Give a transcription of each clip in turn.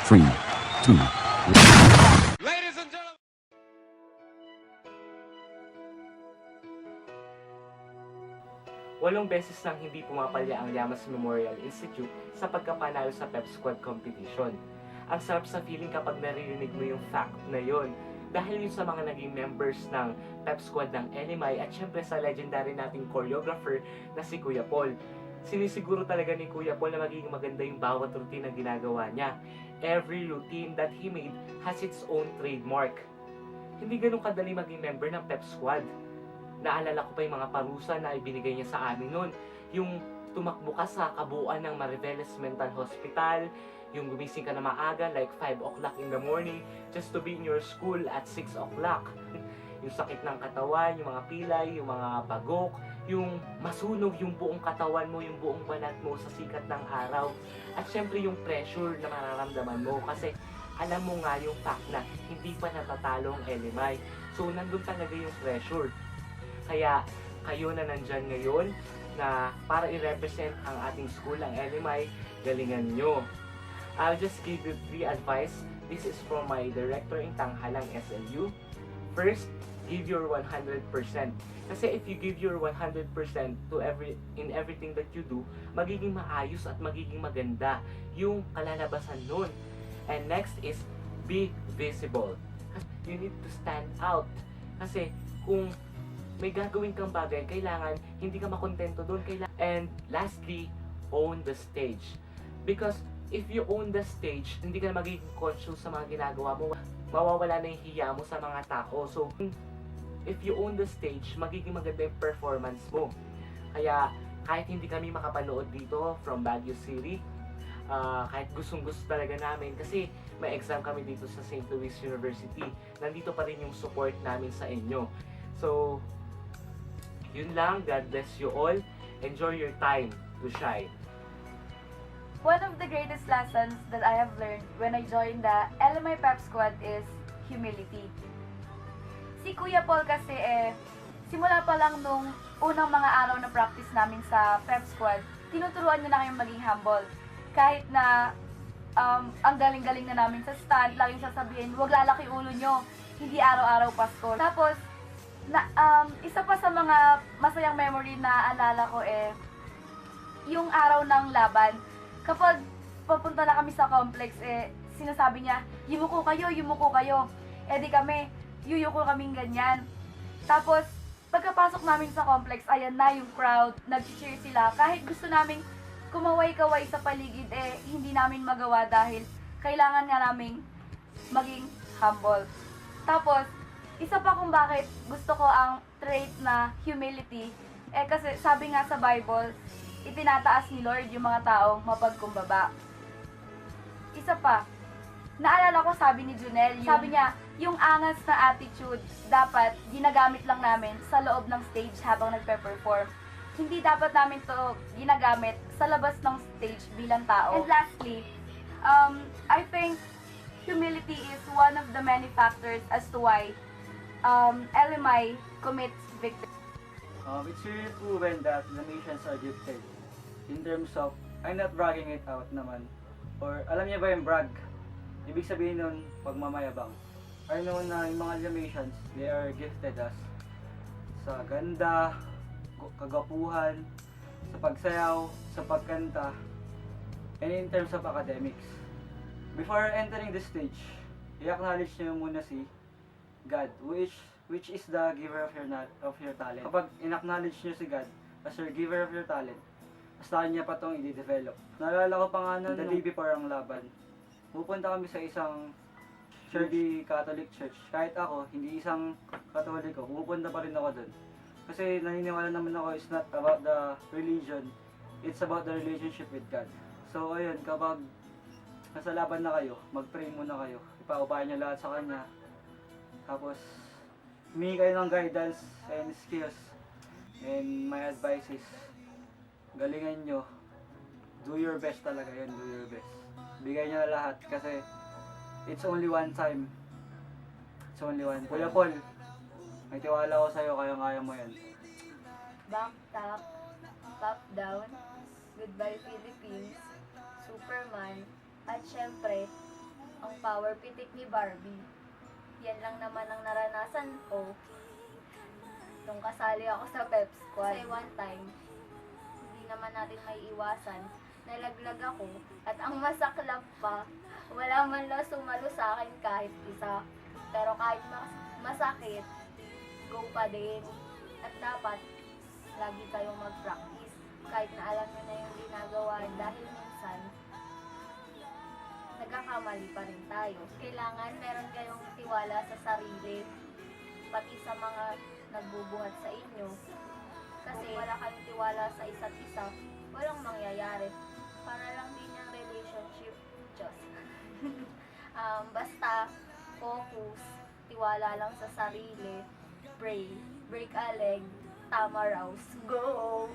3, 2, Ladies and gentlemen. Walong beses nang hindi pumapalya ang Llamas Memorial Institute sa pagkapanalo sa Pep Squad competition. Ang sarap sa feeling kapag naririnig mo yung fact na yon. Dahil yun sa mga naging members ng Pep Squad ng LMI at syempre sa legendary nating choreographer na si Kuya Paul. Sinisiguro talaga ni Kuya Paul na magiging maganda yung bawat routine na ginagawa niya. Every routine that he made has its own trademark. Hindi ganun kadali maging member ng Pep Squad. Naalala ko pa yung mga parusa na ibinigay niya sa amin noon. Yung tumakbo ka sa kabuuan ng Mariveles Mental Hospital, yung gumising ka na maaga like 5 o'clock in the morning just to be in your school at 6 o'clock. Yung sakit ng katawan, yung mga pilay, yung mga bagok, yung masunog yung buong katawan mo, yung buong balat mo sa sikat ng araw. At syempre yung pressure na mararamdaman mo kasi alam mo nga yung fact na hindi pa natatalo ang LMI. So nandun talaga yung pressure. Kaya kayo na nandyan ngayon na para i-represent ang ating school, ang LMI, galingan nyo. I'll just give you 3 advice. This is from my director in Tanghalang SLU. First, give your 100%. Kasi if you give your 100% to in everything that you do, magiging maayos at magiging maganda yung kalalabasan nun. And next is, be visible. You need to stand out. Kasi kung may gagawin kang bagay, kailangan hindi ka makontento doon. And lastly, own the stage. Because if you own the stage, hindi ka na magiging conscious sa mga ginagawa mo. Mawawala na yung hiya mo sa mga tao. So, if you own the stage, magiging maganda yung performance mo. Kaya, kahit hindi kami makapanood dito from Baguio City, kahit gustong-gusto talaga namin, kasi may exam kami dito sa St. Louis University, nandito pa rin yung support namin sa inyo. So, yun lang. God bless you all. Enjoy your time to shine. One of the greatest lessons that I have learned when I joined the LMI Pep Squad is humility. Si Kuya Paul kasi simula pa lang nung unang mga araw na practice namin sa Pep Squad, tinuturuan niya na kayong maging humble. Kahit na ang galing-galing na namin sa stand, laging sasabihin, huwag lalaki ulo nyo, hindi araw-araw Pasko. Tapos, isa pa sa mga masayang memory na alala ko yung araw ng laban. Kapag papunta na kami sa complex, sinasabi niya, yumuko kayo, yumuko kayo. Di kami, yuyuko kaming ganyan. Tapos, pagkapasok namin sa complex, ayan na yung crowd, nag-cheer sila. Kahit gusto namin kumaway-kaway sa paligid, hindi namin magawa dahil kailangan nga namin maging humble. Tapos, isa pa kung bakit gusto ko ang trait na humility, kasi sabi nga sa Bible, itinataas ni Lord yung mga taong mapagkumbaba. Isa pa, naalala ko sabi ni Junel, sabi niya, yung angas na attitude dapat ginagamit lang namin sa loob ng stage habang nagpe-perform. Hindi dapat namin to ginagamit sa labas ng stage bilang tao. And lastly, I think humility is one of the many factors as to why LMI commits victory. It's really proven that the nations are gifted. In terms of, I'm not bragging it out naman. Or, alam niya ba yung brag? Ibig sabihin nun, pagmamayabang. I know na yung mga Dalmatians, they are gifted as sa ganda, kagapuhan, sa pagsayaw, sa pagkanta, and in terms of academics. Before entering the stage, i-acknowledge niyo muna si God, which is the giver of your talent. Kapag in-acknowledge niyo si God as your giver of your talent, basta niya pa itong i-develop. Naalala ko pa nga nun, the day before ang laban, pupunta kami sa isang Church, Catholic Church. Kahit ako, hindi isang Katoliko, pupunta pa rin ako dun. Kasi naniniwala naman ako, it's not about the religion, it's about the relationship with God. So ayun, kapag nasa laban na kayo, mag-pray muna kayo. Ipaupahan niyo lahat sa Kanya. Tapos, humingi kayo ng guidance and skills. And my advice is, galingan nyo. Do your best talaga yun, do your best. Bigay nyo na lahat kasi it's only one time. It's only one. Kuya Paul, may tiwala ko sa'yo, kaya-kaya mo yan. Back top, top down, Goodbye Philippines, Superman, at syempre, ang power pitik ni Barbie. Yan lang naman ang naranasan ko nung kasali ako sa pep squad. Kasi one time, hindi naman natin may iwasan, nalaglag ako at ang masaklap pa, wala man lang sumalo sa akin kahit isa. Pero kahit masakit, go pa din. At dapat, lagi kayong mag-practice. Kahit na alam nyo na yung ginagawa dahil minsan, nagkakamali pa rin tayo. Kailangan meron kayong tiwala sa sarili, pati sa mga nagbubuhat sa inyo. Kasi wala kayong tiwala sa isa't isa, walang mangyayari. Para lang din yung relationship, Diyos. Basta, focus, tiwala lang sa sarili, pray, break a leg, tama rouse, go!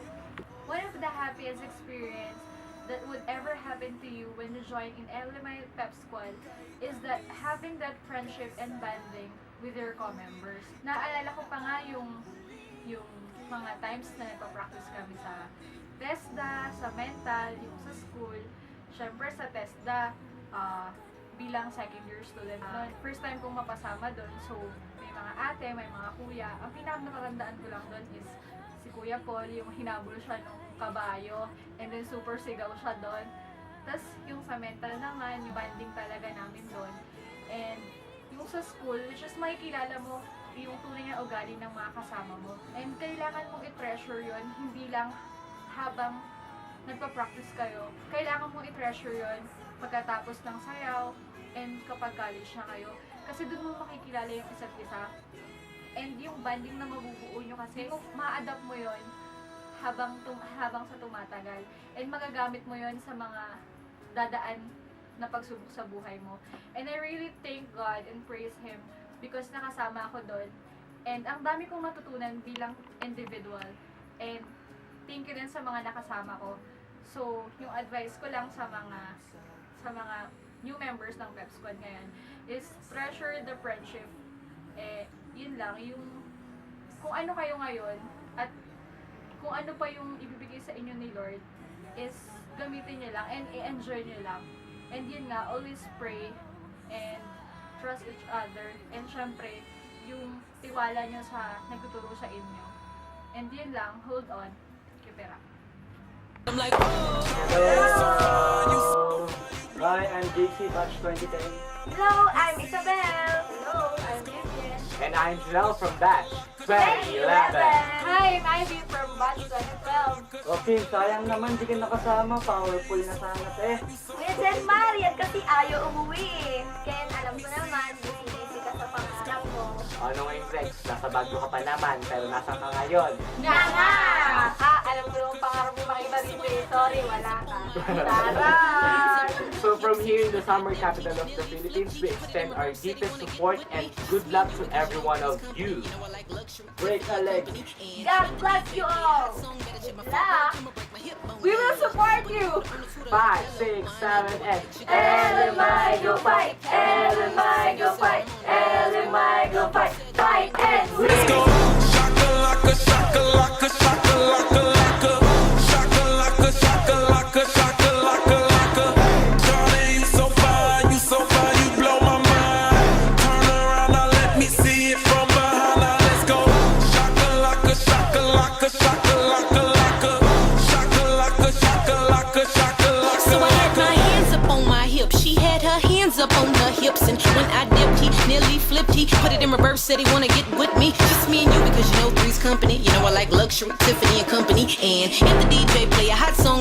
One of the happiest experience that would ever happen to you when you join in LMI Pep Squad is that having that friendship and bonding with your co-members. Naalala ko pa nga yung mga times na nagpa-practice kami sa TESDA, sa mental, yung sa school. Syempre sa TESDA, bilang second year student noon. First time kong mapasama doon, so may mga ate, may mga kuya. Ang pinaka-nakatandaan ko lang doon is si Kuya Paul, yung hinabol siya ng kabayo, and then super sigaw siya doon. Tapos yung sa mental naman, yung banding talaga namin doon. And yung sa school, which is makikilala mo yung tunay na ugali ng mga kasama mo. And kailangan mong i-treasure yun, hindi lang habang nagpa-practice kayo. Kailangan mong i-treasure yun pagkatapos ng sayaw and kapag college na kayo. Kasi doon mo makikilala yung isa't isa. And yung banding na mabubuo nyo kasi, ma-adapt mo yon habang sa tumatagal. And magagamit mo yon sa mga dadaan na pagsubok sa buhay mo. And I really thank God and praise Him because nakasama ako doon. And ang dami kong natutunan bilang individual. And thank you din sa mga nakasama ko. So, yung advice ko lang sa mga new members ng Pep Squad ngayon is treasure the friendship. Yun lang, yung kung ano kayo ngayon at kung ano pa yung ibibigay sa inyo ni Lord is gamitin nyo lang and i-enjoy nyo lang. And yun nga, always pray and trust each other. And syempre, yung tiwala nyo sa nagtuturo sa inyo. And yun lang, hold on, keep it up. Hello! Hi, I'm JC, batch 2010. Hello, I'm Isabel! Hello, I'm Vivian. And I'm Janelle from Batch 2011. Hi, I'm Ivy from Batch 2012. Okay, sayang naman di ka nakasama. Powerful na sana eh. Kuya Jen Marian kasi ayaw umuwi eh. Ken, alam ko naman, busy-busy ka sa pangarap mo. Ano ngayon, Rex? Nasa Baguio ka pa naman, pero nasa ka ngayon. Nga nga! Alam ko yung pangarap mo makita dito eh. Sorry, wala ka. Taray! So from here in the summer capital of the Philippines, we extend our deepest support and good luck to every one of you. Break a leg. God bless you all! Good luck! We will support you! 5, 6, 7, and LMI go fight! LMI go fight! LMI go fight! Fight and win! Let's go. Shakalaka, shakalaka, shakalaka, laka. Shakalaka, shakalaka, shakalaka, laka. Darling, you so fine, you blow my mind. Turn around, now let me see it from behind. Now let's go. Shakalaka, shakalaka, shakalaka, laka. Shakalaka, shakalaka, shakalaka. So I had my hands up on my hips. She had her hands up on her hips. And when I dipped, he nearly flipped. He put it in reverse, said he wanna get with me. Just me and you because you know Three's company. You know I like luxury, Tiffany and company. And if the DJ play a hot song.